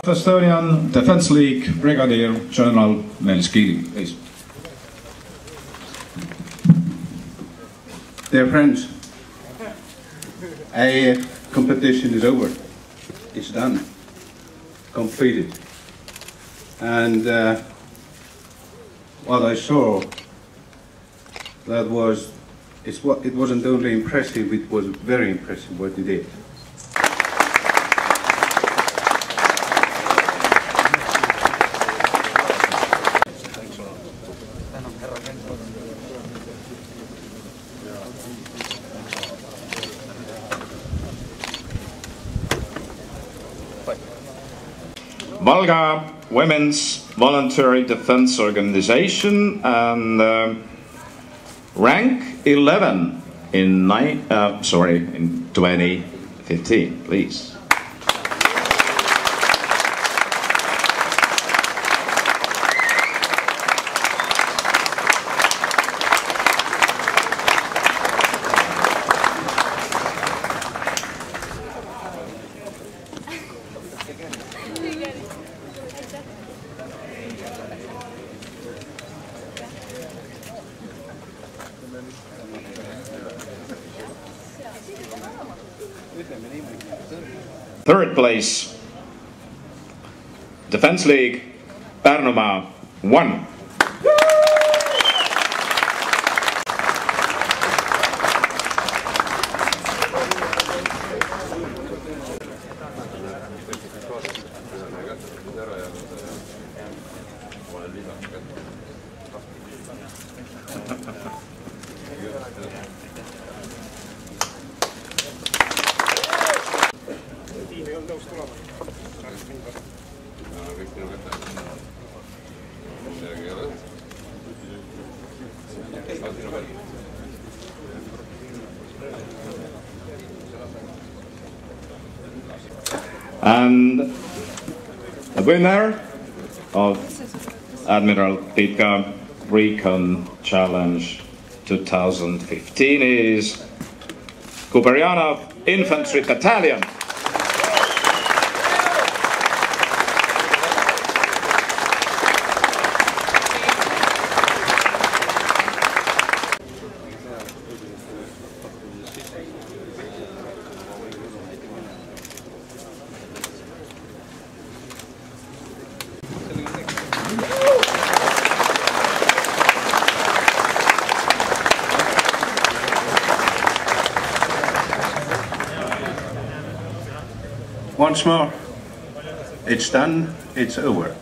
Estonian Defence League Brigadier General Nels Kiili, please. Dear friends, a competition is over. It's done, completed, and what I saw, it wasn't only impressive; it was very impressive what you did. Valga Women's Voluntary Defense Organization and rank 11 in 2015, please. Third place, Defence League, Pärnumaa 1. And the winner of Admiral Pitka Recon Challenge 2015 is Kuperjanov Infantry Battalion. Once more, it's done, it's over.